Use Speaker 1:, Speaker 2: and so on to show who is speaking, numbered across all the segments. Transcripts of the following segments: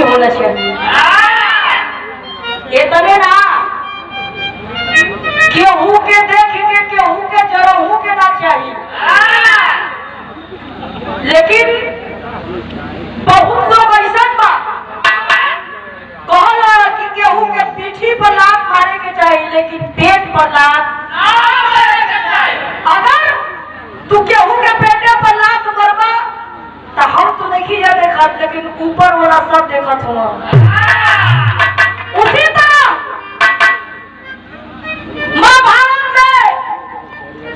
Speaker 1: होना चाहिए। इतने ना केहू के देख के केहू के जरहू के ना चाहिए, लेकिन बहुत लोग ऐसा बा कहला कि केहू के पीठी पर लात मारे के चाहिए, लेकिन पेट पर लात मारे के चाहिए। अगर तू केहू के पेटे पर लात मरबा तो हम तो नहीं जा देखत, लेकिन ऊपर वाला सब देखत हो। उसी तरह महाभारत में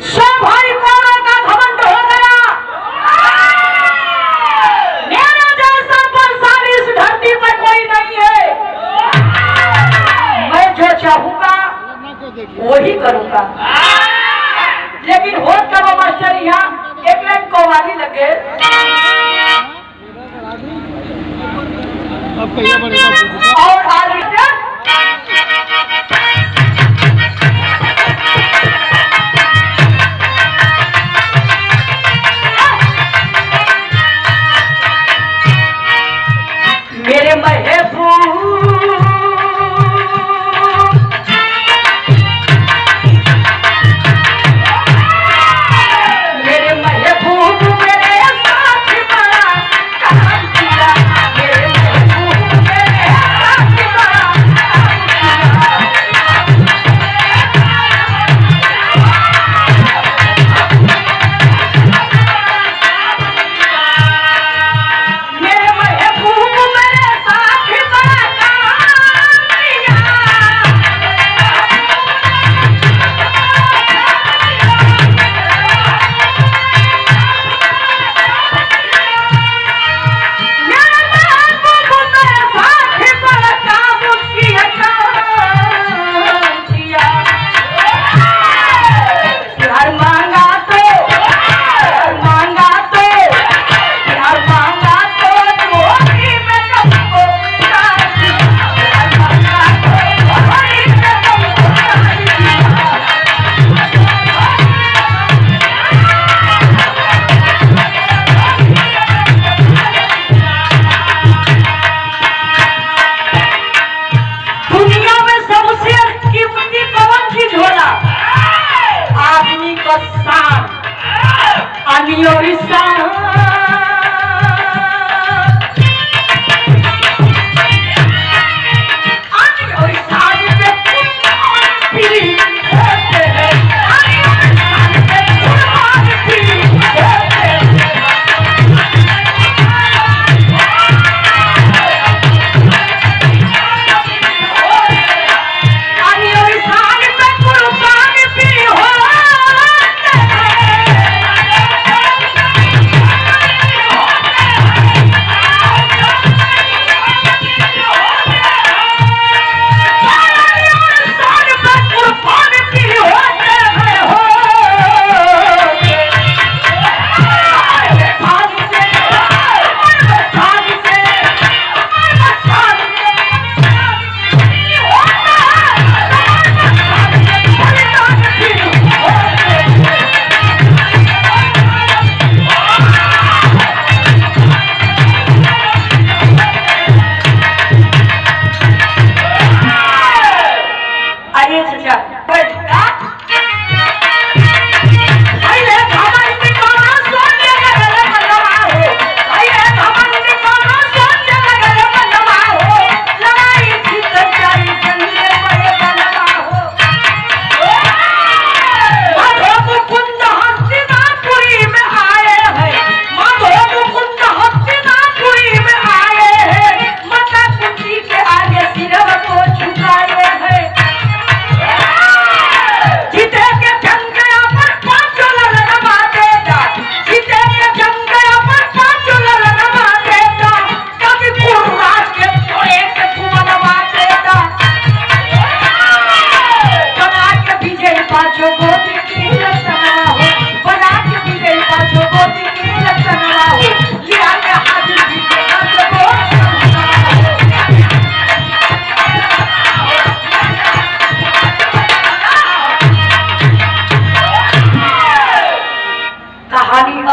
Speaker 1: सब भाई कौरव का घमंड हो गया। मेरा जैसा बलशाली इस धरती पर कोई नहीं है। मैं जो चाहूंगा वही करूंगा, लेकिन हो कब मास्टर यहाँ एक लाइन कव्वाली लगे। और आज मेरे महबूब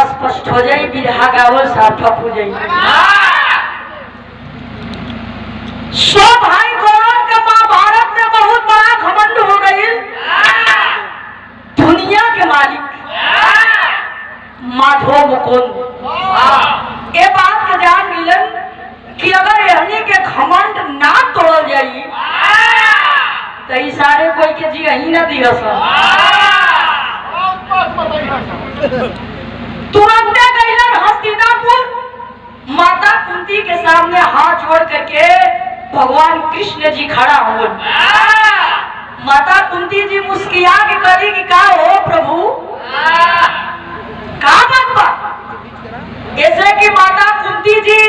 Speaker 2: स्पष्ट हो जाए, बिरहा गावल सार्थक हो जाए।
Speaker 1: सौ भाई कौरव के महाभारत में बहुत बड़ा घमंड हो गई। दुनिया के मालिक माधव मुकुंद ये बात के ध्यान मिलन कि अगर यहनी के घमंड ना तोड़ जाई तो ई सारे कोई के जी यही ना दिया तुरंत गईलन हस्तिनापुर। माता कुंती के सामने हाथ जोड़ करके भगवान कृष्ण जी खड़ा हुए। माता कुंती जी मुस्किया के करी कि का हो प्रभु का बात बा। ऐसे कि माता कुंती जी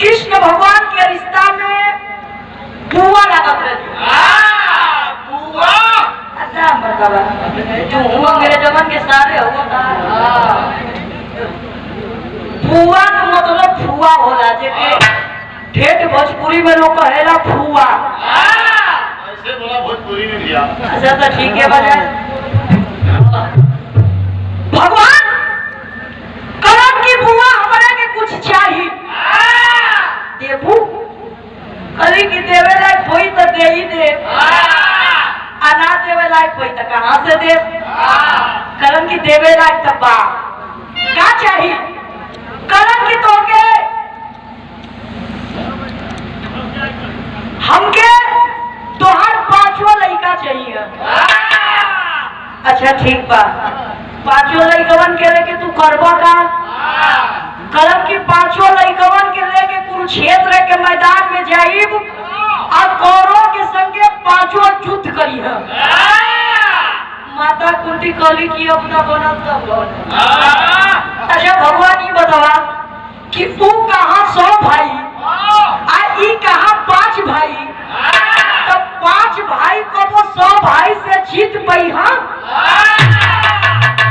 Speaker 1: कृष्ण भगवान के रिश्ता में बुआ लागत रही। अच्छा मतलब जो हुआ मेरे जवान के सारे हुआ फुआ का मतलब फुआ होला जेके ठेठ भोजपुरी में लोग कहेला फुआ।
Speaker 2: ऐसे बोला भोजपुरी में लिया।
Speaker 1: अच्छा तो ठीक है बजाय भगवान करम की बुआ हमारे के कुछ चाहिए देबू करी की देवे लायक होई तो दे ही दे अना देवे लायक होई तो कहाँ से दे। करम की देवे लायक तो बा क्या चाहिए करम की तो के हमके तोहर पांचों लड़का चाहिए। अच्छा ठीक बा पांचों लड़कवन के लेके तू करबा का कलम की पांचों लड़कवन के लेके कुरुक्षेत्र के मैदान में जाइब और कौरव के संगे पांचों युद्ध करी है। माता कुंती कहली की अपना बनल तब अच्छा भगवान ये बतावा कि तू कहाँ 100 भाई आ ई कहाँ 5 भाई तो 5 भाई को वो 100 भाई से जीत पाई। हाँ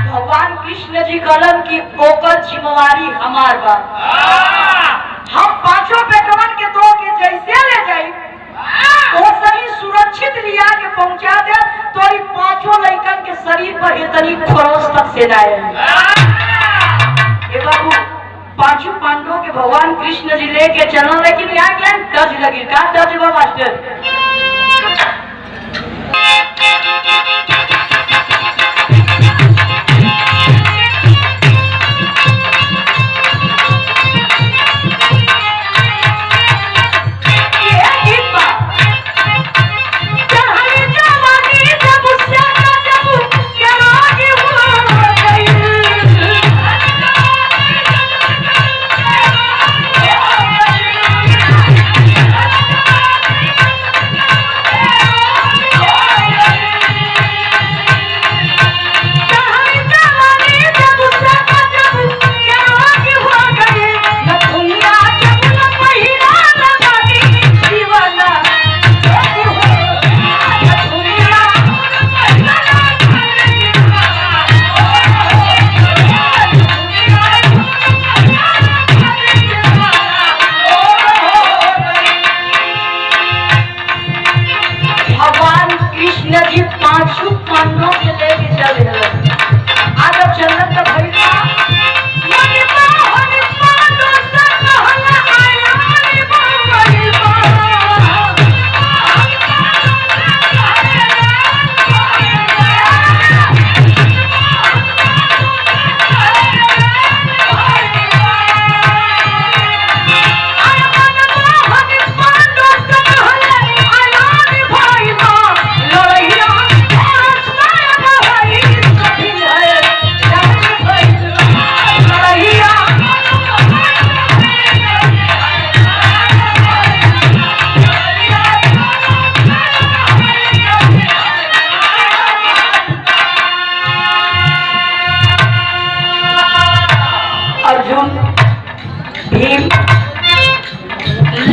Speaker 1: भगवान कृष्ण जी कलम की ओकर जिम्मेवारी हमार बा। हम पांचों बेटवन के दो के जैसे ले जाई वो सही सुरक्षित लिया के पहुंचा दे तो ई पांचों लड़कन के शरीर पर इतनी खरोच तक से जाए। ये बाबू पांचों पांडवों के भगवान कृष्ण जी लेके चलो लेकिन यहाँ क्या डज लगी का डज बा मास्टर।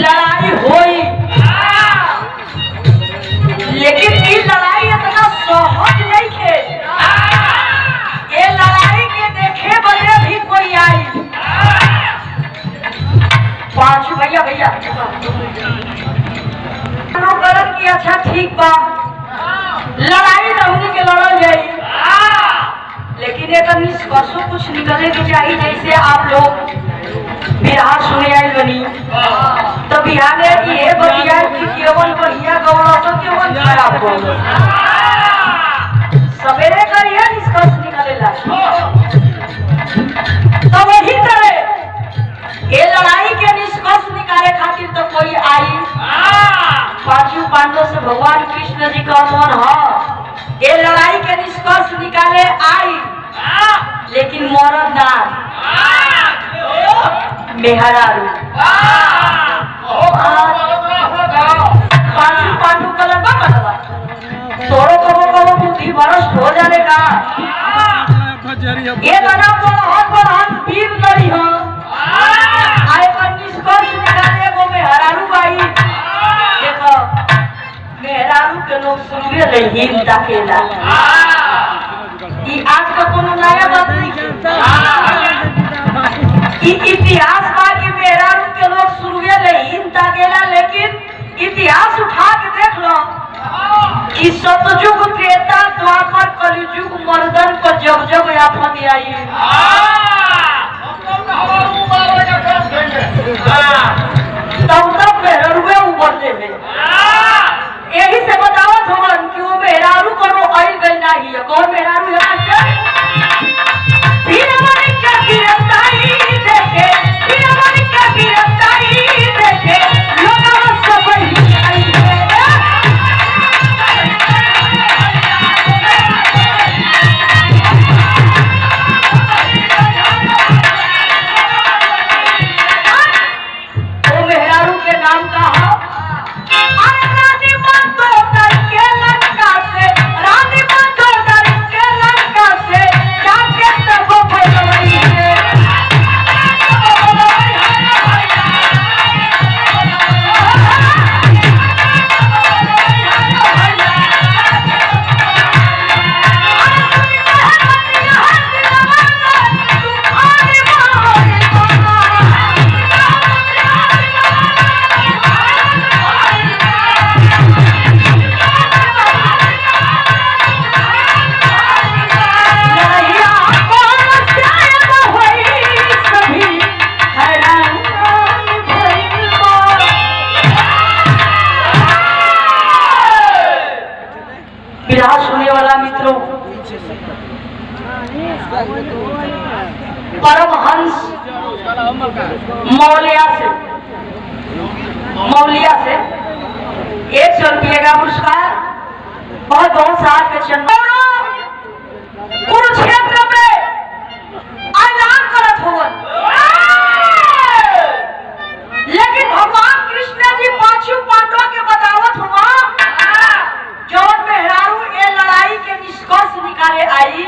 Speaker 1: लड़ाई हुई लेकिन ये लड़ाई इतना सहज नहीं थे। ये लड़ाई के देखे बदे भी कोई आई। पांच भैया भैया गलत की अच्छा ठीक बा लड़ाई रहने के लड़ल जाई लेकिन एक निष्कर्षों कुछ निकले के चाहिए। जैसे आप लोग बिरहा सुने आई बनी तो बिहाने ये बतिया कि केवल बढ़िया गौड़ा तो केवल खराब हो सवेरे करिए निष्कर्ष निकलेला। तो वही तरह ये लड़ाई के निष्कर्ष निकाले खातिर तो कोई आई पांचों पांडव से भगवान कृष्ण जी का मन है ये लड़ाई के निष्कर्ष निकाले आई लेकिन मरद ना मेहरारू पांचों पांडव का लंबा कटवा तोरो कबो बुद्धि भ्रष्ट हो जाने का ये बना बहुत वीर लड़ी हो आए पर निष्कर्ष निकाले वो मेहरारू आई देखो मेहरारू के लोग सुनवे नहीं ताकेला आज का कोनो नया बात नहीं इतिहास बा कि मेहरारू के लोग सुनवे नहीं ताकेला लेकिन इतिहास उठा के देख लो कि सतयुग त्रेता द्वापर कलयुग मर्दन पर जब जब आफत आई तब तब मेहरारूए उबरते हैं। यही से बतावत हमन कि वो मेहरारू कोनो आई गई नहीं है कौन मेहरारू है वीरमणि के गिरफ्तारी देखे वीरमणि के गिरफ्तारी देखे लोगों सब आई है सुनने वाला मित्रों परमहंस मौलिया से 100 रुपये का पुरस्कार बहुत बहुत साल के चंदन कुरुक्षेत्र में ऐलान करत होवन लेकिन भगवान कृष्ण जी पांचों पांडवों के बतावत हुआ जौन मेहरारू ये लड़ाई के निष्कर्ष निकाले आई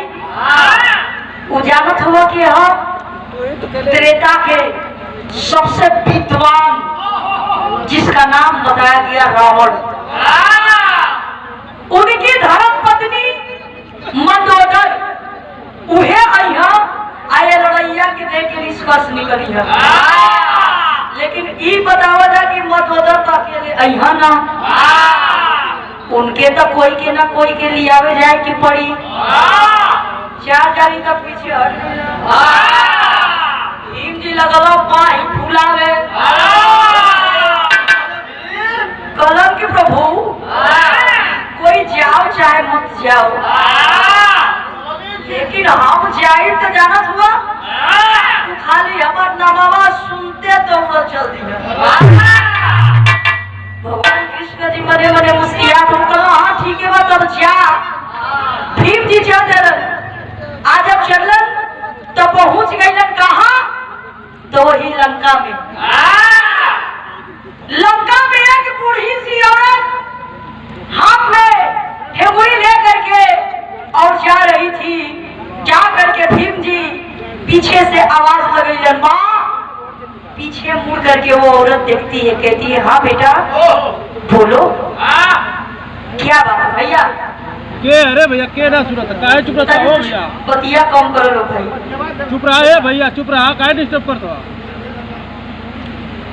Speaker 1: उजागत हुआ कि हम त्रेता के सबसे विद्वान जिसका नाम बताया गया रावण उनकी धर्म पत्नी मंदोदर उहे आए लड़ैया के देख के निष्कर्ष निकली है लेकिन ई बतावा जा कि मंदोदर तो अकेले अहिया ना उनके तो कोई के ना कोई के लिए आवे जाए की पड़ी चार जारी तक पीछे हट भीम जी लगलो पाई फूलावे कलम के प्रभु कोई जाओ चाहे मत जाओ लेकिन हम जाए तो जानत हुआ तू खाली हमार नमावा सुनते तो चल दी भगवान कृष्ण जी मने मने मुस्कुरात हम कहो हाँ ठीक है तब जा भीम जी चल आज जब चलन तो पहुंच गई कहा तो वही लंका में एक बूढ़ी सी औरत हाथ में ठेंगुरी लेकर के और जा रही थी जा करके भीम जी पीछे से आवाज लगी माँ पीछे मुड़ करके वो औरत देखती है कहती है हाँ बेटा बोलो क्या बात है भैया
Speaker 3: के अरे भैया के ना सुनता काहे चुप रहता हो भैया
Speaker 1: बतिया कम करो लो भाई
Speaker 3: चुप रहा है भैया चुप रहा काहे डिस्टर्ब करता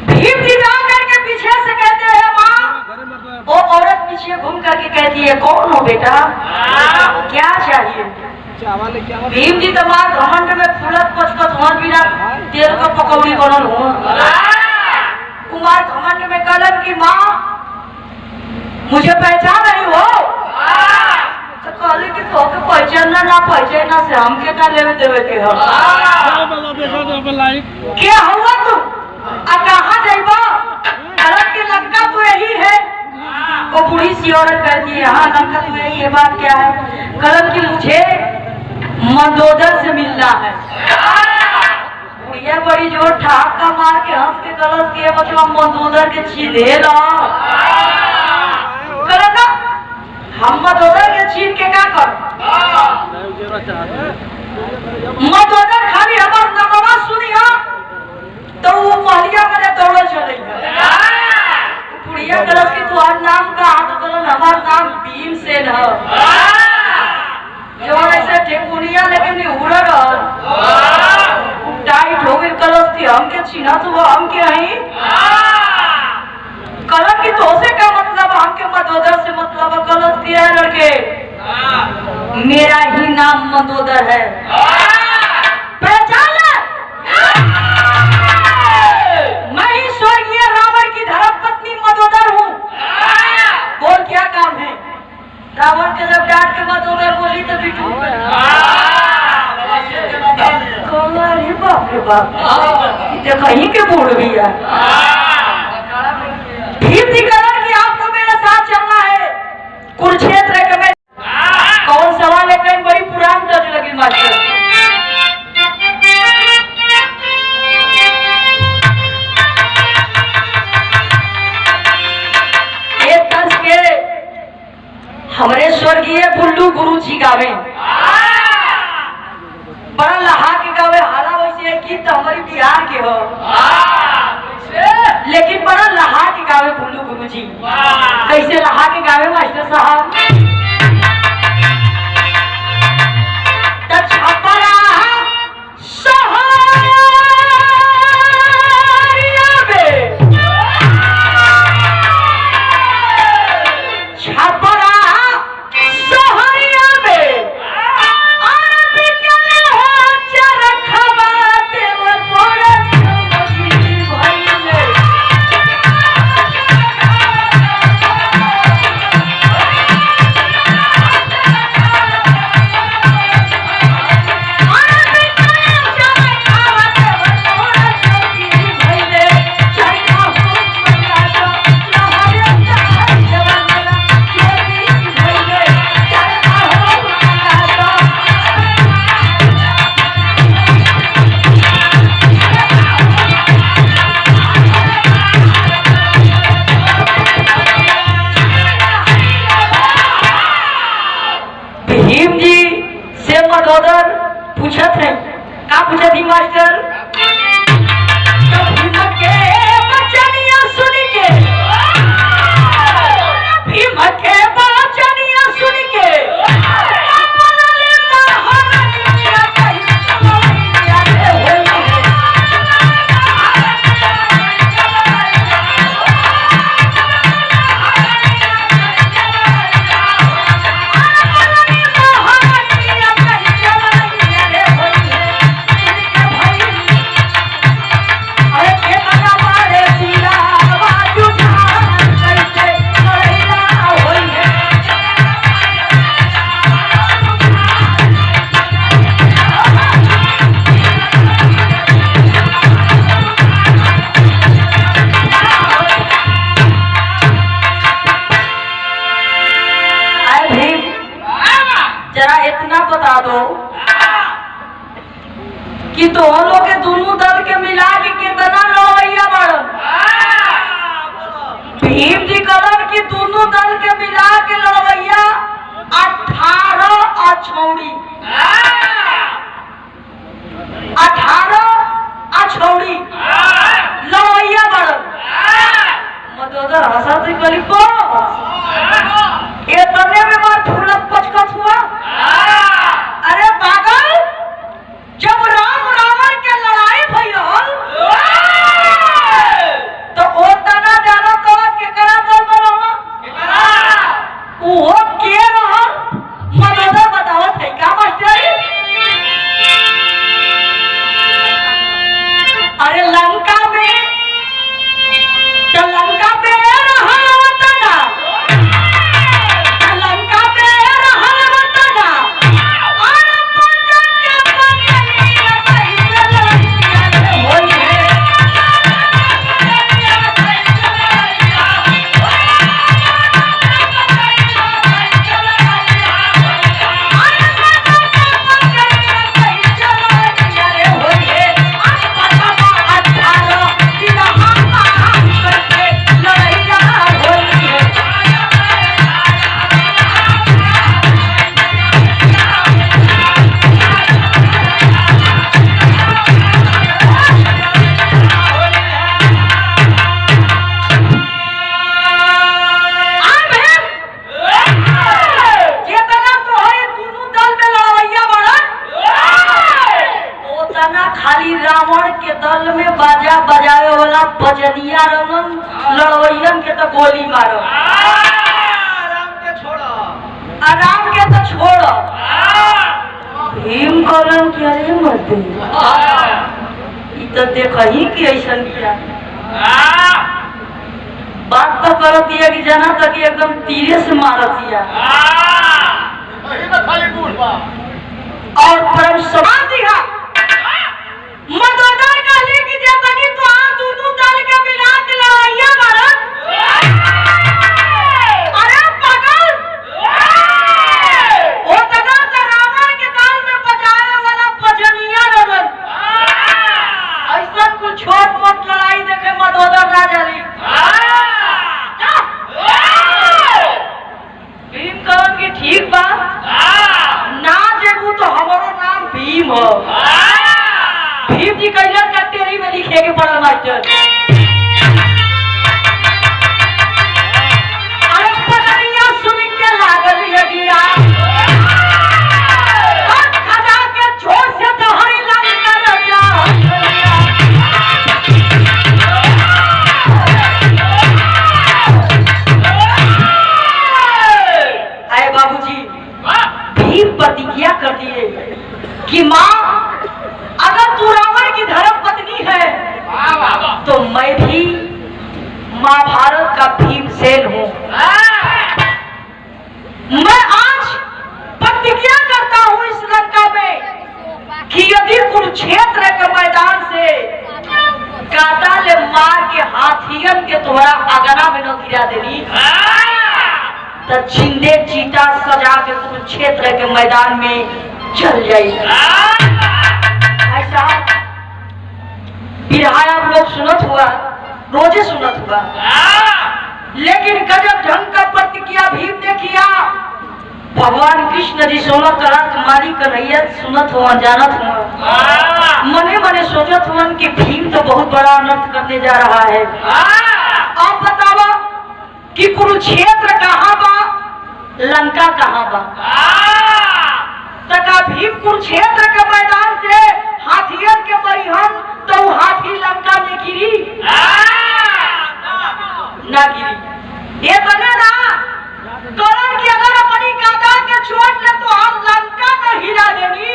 Speaker 1: भीम जी जा करके पीछे से कहते हैं माँ वो औरत पीछे घूम करके कहती है कौन हो बेटा क्या चाहिए भीम जी तुम्हार घमंड में फूलत पचकत हो बिना तेल का पकौड़ी बनल हो। कुमार घमंड में कलन की माँ मुझे पहचान रही हो तो कहले कि तो के पहचानना ना पहचानना से हमके का लेवे देवे के हो। क्या हुआ तू आ कहाँ जाइबा? कलन की लंका तो यही है। वो बूढ़ी सी औरत कहती है हाँ लंका तो यही है। बात क्या है? कलन की मुझे मंदोदर से मिलना है। बुढ़िया बड़ी जोर ठहाका मार के हंस के गलत किए मतलब मंदोदर के छीने लो। कलन हम मंदोदर के छीन के क्या कर? मंदोदर खाली हमार नमवा सुनिया तो वो महलिया में दौड़े चले। बुढ़िया गलत की तुम्हार नाम का हाथ कलन हमार नाम भीमसेन है। जो ऐसे ठेकुनिया लेकिन उड़ा रहल टाइट हो गई कलश थी हमके छीना तो वो हमके हई कलश की तो से का मतलब हमके मंदोदर से मतलब कलश थी है लड़के। मेरा ही नाम मंदोदर है। पहचान ले मैं ही स्वर्गीय रावण की धर्मपत्नी मंदोदर हूँ। बोल क्या काम है? रावण के जब डांट के मंदोदर बोली तो बिटू अरे बाप रे बाप कहीं के बूढ़ भी है। भीम जी कलन की आपको मेरे साथ चलना है कुरुक्षेत्र के में। कौन सवाल है? कहीं बड़ी पुरानी दर्ज लगी मास्टर। एक दस के हमारे स्वर्गीय बुल्लू गुरु जी गावे बड़ा लहा के गावे। हाला वैसे है कि तो हमारी बिहार के हो लेकिन बड़ा लहा के गावे बुल्लू गुरु जी। कैसे लहा के गावे मास्टर साहब? भीम जी से मंदोदर पूछत है का पूछत ही मास्टर? तो भीम के बचनिया सुन के भीम के बचनिया सुन के जरा इतना बता दो कि तो हम लोग के दोनों दल के मिला के कितना लड़वैया बढ़ल? भीम जी कलन की दोनों दल के मिला के लड़वैया 18 अछौड़ी 18 अछौड़ी लड़वैया बढ़ल। मंदोदर हंसा से गली इतने में बार फूलत पचकत हुआ। अरे पागल जब राम रावण के लड़ाई भइल तो ओ तना जानो तो केकरा दल में रहो वो के रहल? मंदोदर बतावत है का मास्टर? गोली मारो।
Speaker 3: राम के छोड़ो।
Speaker 1: आराम के तो छोड़ो। भीम कौन क्या रे मत तो देखा ही कि ऐसा किया बात तो करो दिया कि जाना था कि एकदम तीरे से मारा दिया और परम समान दिया मदोदर का लेके जतनी तो आ दोनों दल के मिला के लड़ाइया मारन अरे पागल वो तगा तो रावण के दाल में बजाने वाला भजनिया रवन ऐसा कुछ छोट मोट लड़ाई देखे मदोदर राजा ली भीम कहन की ठीक बात ना जेबू तो हमारो नाम भीम हो भीम जी कैलन का तेरी में लिखे के पड़ा मास्टर अरे पगड़िया सुन के लागल ये गिया खजा के जोर से तोहरी लग कर जा आए बाबूजी भीम प्रतिज्ञा कर दिए कि माँ अगर तू रावण की धर्म पत्नी है तो मैं भी महाभारत का भीमसेन हूँ मैं आज प्रतिज्ञा करता हूँ इस लंका में कि यदि कुरुक्षेत्र के मैदान से काटा ले मार के हाथियन के तुम्हारा अगना में न गिरा देनी तो जिंदे चीता सजा के कुरुक्षेत्र के मैदान में चल जाएगा ऐसा बिरहाया आप लोग सुनत हुआ रोजे सुनत हुआ लेकिन गजब ढंग का प्रतिज्ञा भीम ने किया भगवान कृष्ण जी सोलह कला तुम्हारी कन्हैया सुनत हुआ जानत हुआ मने मने सोचत हुआ कि भीम तो बहुत बड़ा अनर्थ करने जा रहा है आप बतावा कि कुरुक्षेत्र कहाँ बा लंका कहाँ बा तका भीम कुरुक्षेत्र के मैदान से हाथियन के परिहन तो हाथी लंका में गिरी ना गिरी ये बने ना करण की अगर अपनी काका के चोट ले तो हम लंका में हिला देनी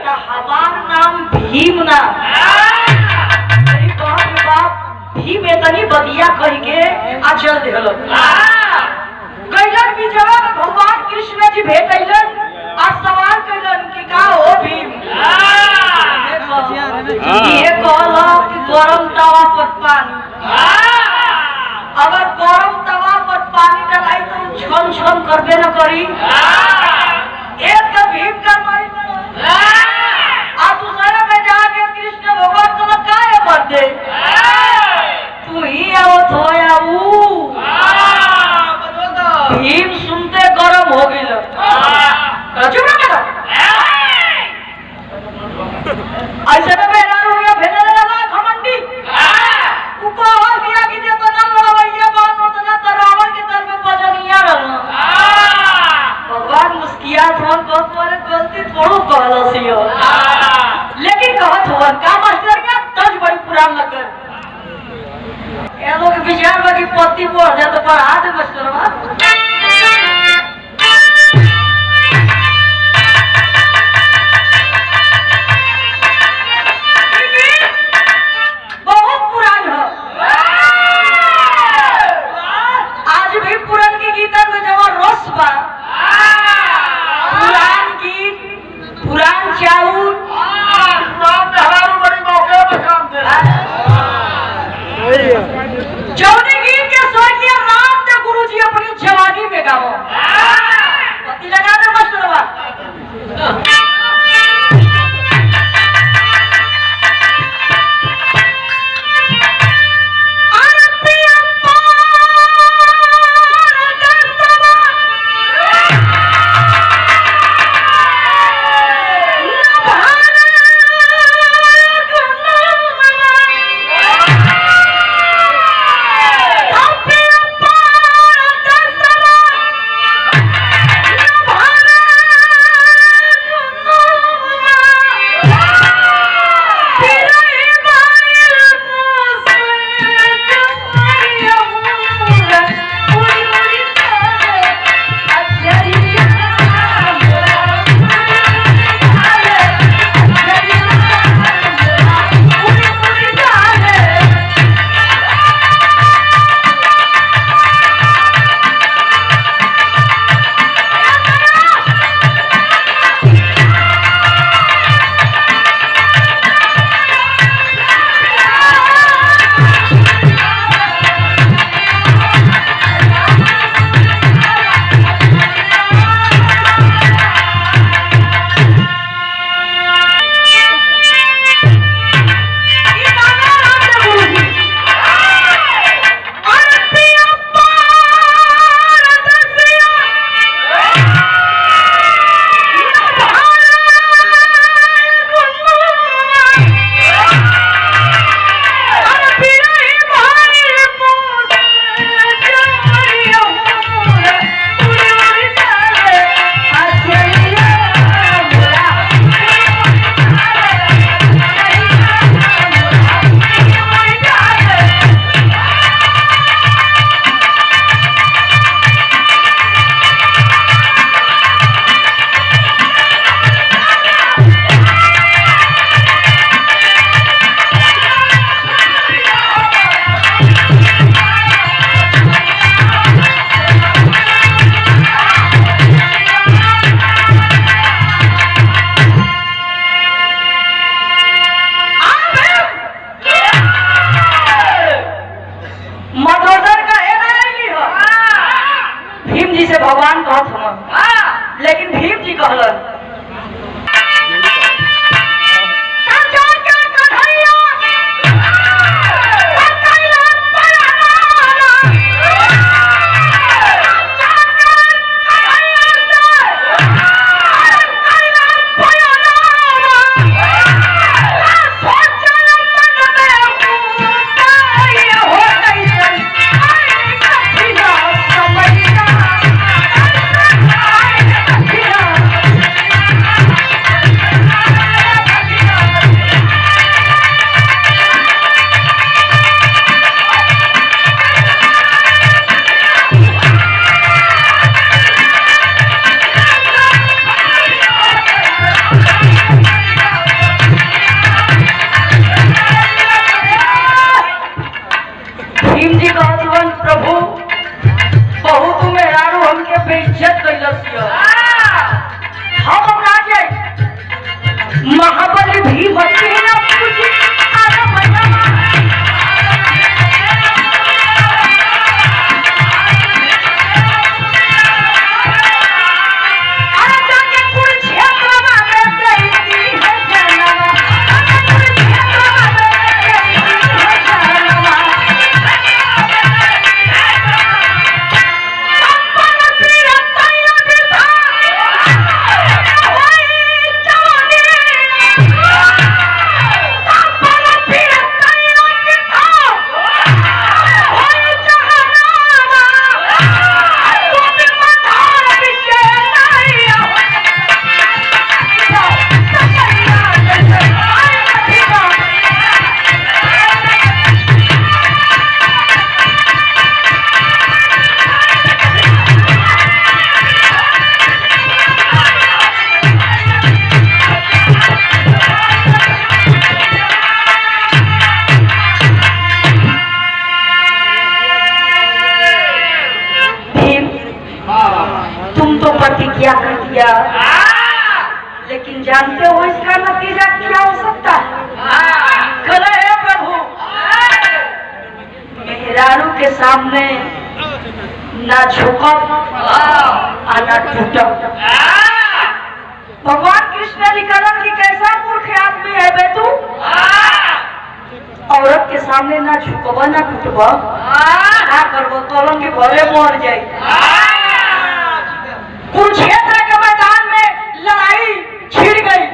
Speaker 1: तो हमार नाम भीम ना मेरी बाप भीम इतनी बदिया कह के आचल दिहलो कैलन भी जगह भगवान कृष्ण जी भेटैलन और सवाल कैलन कि का हो भीम ये कहला कि गरम तवा पर पानी अगर गरम तवा पर पानी डालाई तो छन छन करबे न करी एक तो भीम कर मारी आ दूसरे में जाके कृष्ण भगवान को काहे मर दे तू ही आओ थोया भीम सुनते गरम हो गई ऐसे तो मेरा रुपया भेजने लगा घमंडी ऊपर और दिया कि जे तो ना लड़वैया बात हो तो ना तो रावण के दर में बजनिया रहना भगवान मुस्कियात हो बहुत बड़े गलती थोड़ो कहलो सियो लेकिन कहत हो का मास्टर का तज बड़ी पुरान लगन ये लोग विचार बाकी पत्ती पड़ जाए तो पढ़ा दे मास्टर जवानी मधोदर का है ना नहीं हो भीम जी से भगवान कहत हम लेकिन भीम जी कहलन महाबली भीम प्रतिज्ञा कर दिया लेकिन जानते हो इसका नतीजा क्या हो सकता है? खड़े है प्रभु मेहरारू के सामने ना झुकब ना टूटब। भगवान कृष्ण जी कहलन कि कैसा मूर्ख आदमी है बे तू, औरत के सामने ना झुकब ना टूटब क्या करब? कहलन कि भले मर जाए। कुरुक्षेत्र के मैदान में लड़ाई छिड़ गई,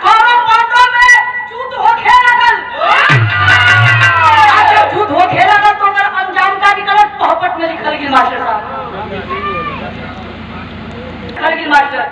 Speaker 1: कौरव पांडवों में युद्ध होखे लगल। जब युद्ध होखे लगल तो अगर अंजाम का निकल पहपट में लिखल गिल मास्टर साहब, लिखल गिल मास्टर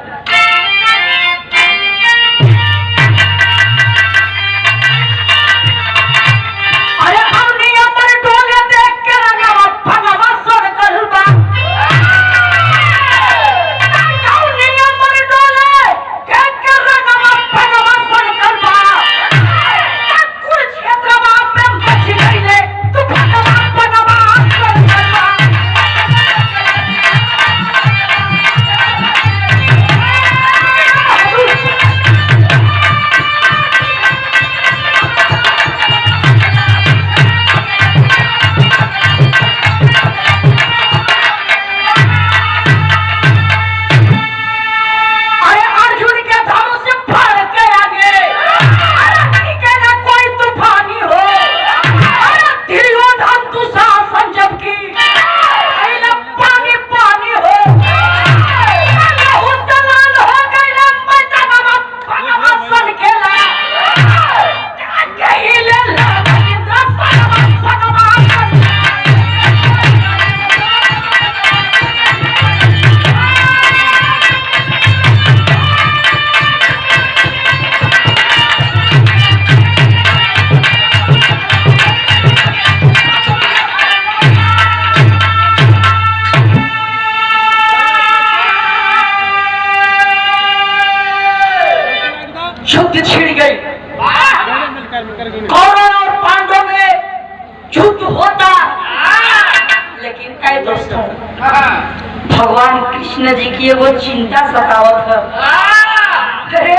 Speaker 1: युद्ध छिड़ गई। कौरव और पांडव में युद्ध होता, लेकिन ऐ दोस्तों भगवान कृष्ण जी की वो चिंता सतावत है। अरे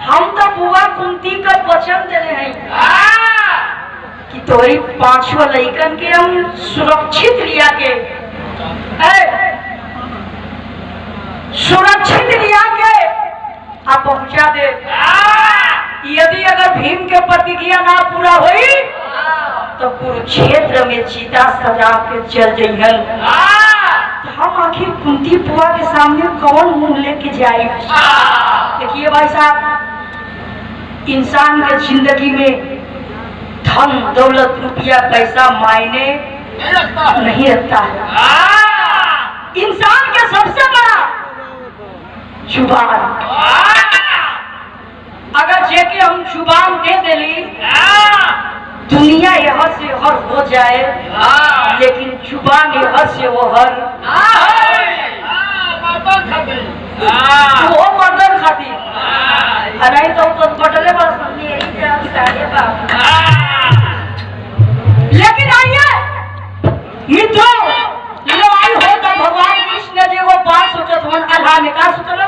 Speaker 1: हम तो बुआ कुंती का वचन दे रहे हैं कि तोरी 5 लइकन के हम सुरक्षित लिया के सुरक्षित लिया के आप पहुंचा दे। यदि अगर भीम के प्रतिज्ञा ना पूरा हुई तो कुरुक्षेत्र में चीता सजा के चल जइहन। हम आखिर कुंती बुआ के सामने कौन मुंह लेके जाए? देखिए भाई साहब, इंसान के जिंदगी में धन दौलत रुपया पैसा मायने नहीं रखता है। इंसान के सबसे बड़ा जुबान। अगर जेके हम जुबान दे देली दुनिया यहाँ से हर हो जाए, लेकिन जुबान यहाँ से वो हर वो मर्दन खाती नहीं तो बटले बस लेकिन आइए मित्रों, लड़ाई हो तो भगवान कृष्ण जी वो बात सोचत हन अल्लाह ने का सोचल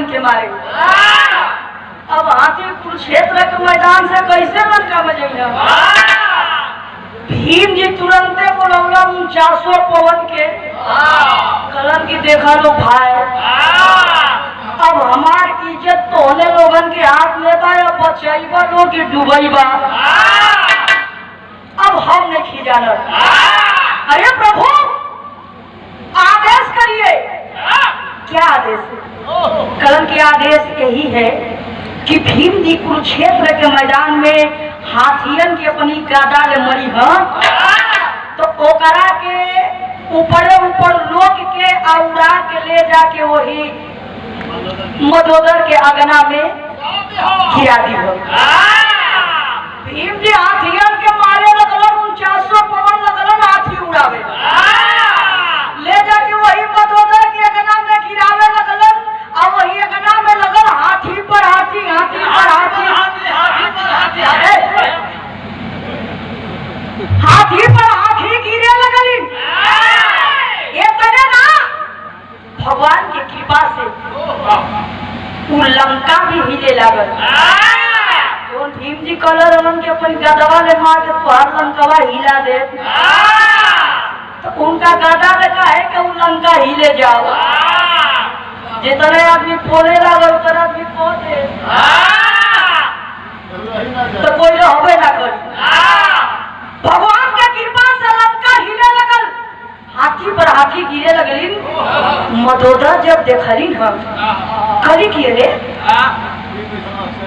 Speaker 1: के मारे। अब हाथी कुरुक्षेत्र के मैदान से कैसे लंका में जाइए? भीम जी तुरंते बोलौला 400 पवन के कलम की देखा लो भाई, अब हमार इज्जत तो होने लोगन के हाथ में बा, या बचाइबा लोग की डूबैबा, अब हम नहीं खिजाना। अरे प्रभु आदेश करिए। क्या आदेश है? कलम के आदेश यही है कि भीम जी कुरुक्षेत्र के मैदान में हाथियन के अपनी गादा ले मरी है, तो ओकरा के ऊपर लोक के उड़ा के ले जाके वही मदोदर के अगना में गिरा दी हो। भीम जी हाथियन के मारे लगलन, 400 पवन लगलन हाथी उड़ावे, ले जाके वही मदोदर के अगना में गिरावे लगलन, और वही अगना में लगल हाथी पर हाथी, हाथी पर हाथी, हाथी पर हाथी गिरे लगली। ये तने ना भगवान की कृपा से उ लंका भी हिले लागल। जोन भीम जी कलर हमन के अपन गदवा ले मार के तोहार लंकवा हिला दे, तो उनका गदा देखा है कि उ लंका हिले जाओ। जितने आदमी बोले लागल उतना आदमी पहुंचे तो कोई रहबे ना करी। भगवान के कृपा से लंका हिले लगल, हाथी पर हाथी गिरे लगलिन। मदोदर जब देखलिन हम कली किए रे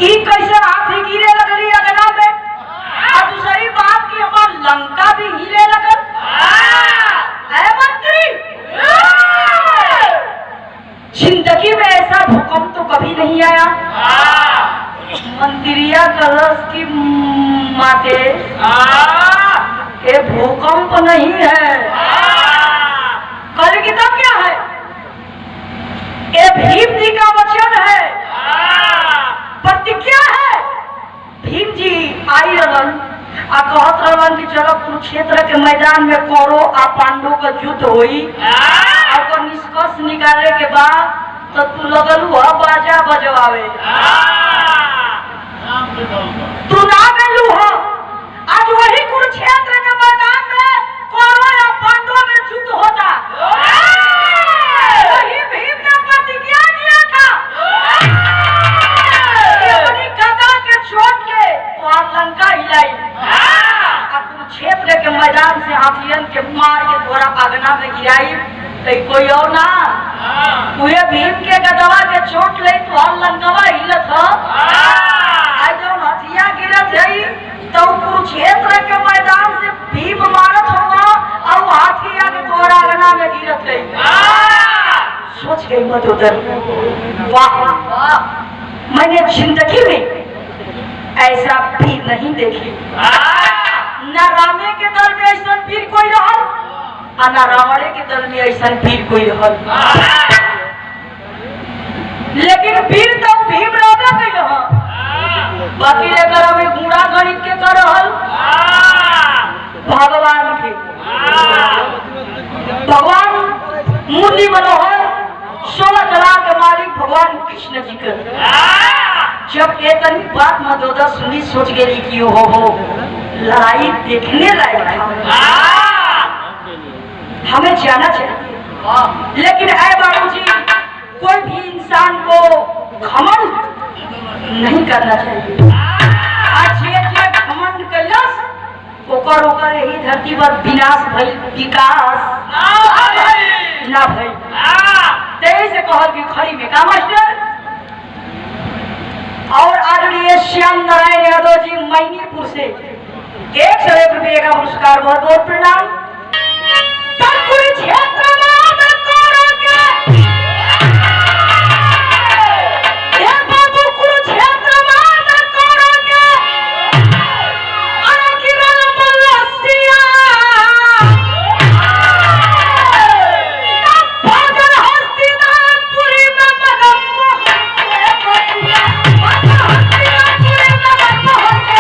Speaker 1: ई कैसे हाथी गिरे लगली अगना पे, और दूसरी बात की हमार लंका भी हिले लगल। है मंत्री, जिंदगी में ऐसा भूकंप तो कभी नहीं आया। मंदिरिया कलश की माते ये भूकंप नहीं है। कल किताब क्या है? ये भीम जी का वचन है, प्रतिज्ञा है। भीम जी आई रहन आ कहत रहन कि चलो कुरुक्षेत्र के मैदान में कौरव आ पांडव का युद्ध होई, और निष्कर्ष निकाले के बाद तो तू लगलू है बाजा बजवावे। तू ना गलू हो, आज वही कुरुक्षेत्र के मैदान में कौरव और पांडव में युद्ध होता। वही भीम ने प्रतिज्ञा किया था कि अपनी गदा के चोट के तो लंका हिलाई, कुरुक्षेत्र के मैदान से हाथियन के मार के थोड़ा आगना में गिराई। तो कोई और ना, पूरे भीम के गदवा के चोट ले तो लंकवा हिलत हो। आज जो हथिया गिरत है तो कुरुक्षेत्र के मैदान से भीम मारत होगा और हाथिया के तोरा आगना में गिरत है। सोच गई मदोदर, वाह मैंने जिंदगी में ऐसा भीम नहीं देखी। न रामे के दल में ऐसा वीर कोई रहल, और न रावणे के दल में ऐसा वीर कोई रहल। लेकिन वीर तो भीम रहबे कइल ह। बाकी लेकर हमें गुणा गणित के कर रहल भगवान के। भगवान मुरली मनोहर 16 कला के मालिक भगवान कृष्ण जी के जब इतनी बात मदोदर सुनी, सोच गई कि हो लड़ाई देखने लायक था, हमें जाना चाहिए। लेकिन ऐ बाबूजी, कोई भी इंसान को घमंड नहीं करना चाहिए। आज ये घमंड कैलस ओकर यही धरती पर विनाश भई, विकास ना भई। तेज से कहल कि खड़ी में का मास्टर। और आदरणीय श्याम नारायण यादव जी मैनीपुर से 101 रुपये का पुरस्कार, बहुत बहुत प्रणाम। कुरुक्षेत्र में कौरव के ये बाबू कुरुक्षेत्र में कौरव के अनगिरल मलसिया तब भजन हस्तिनापुरी में मनमोहन के हस्तिनापुरी में मनमोहन के।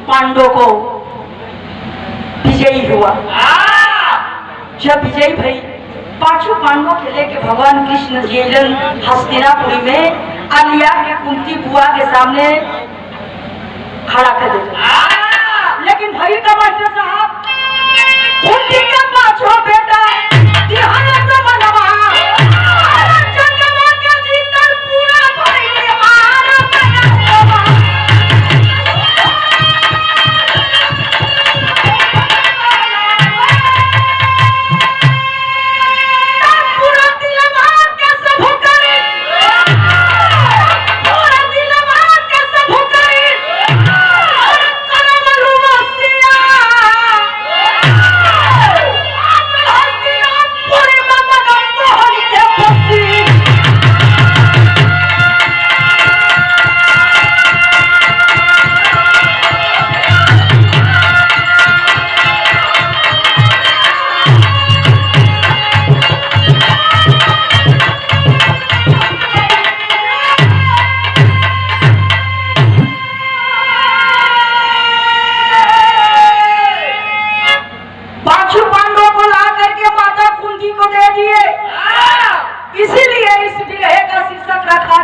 Speaker 1: पांडवों को विजयी हुआ। जब विजयी भई, पांचों पांडवों के लेके भगवान कृष्ण जी हस्तिनापुरी में आलिया के कुंती बुआ के सामने खड़ा कर दिया। लेकिन भाई का मास्टर साहब, कुंती का पांचों बेटा ध्यान से मनवा चंद्रमा के जीतल पूरा भइले आर मनवा।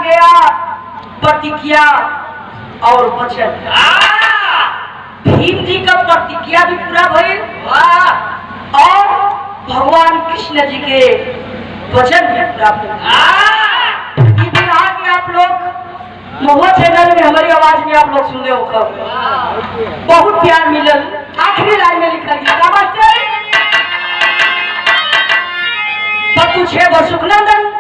Speaker 1: गया प्रतिज्ञा और वचन। भीम जी का प्रतिज्ञा भी पूरा भइल और भगवान कृष्ण जी के वचन भी पूरा भइल। ये बिहार के आप लोग महुआ चैनल में हमारी आवाज में आप लोग सुन रहे हो, बहुत प्यार मिलल। आखिरी लाइन में लिखल गया, नमस्ते पतु छे सुखनंदन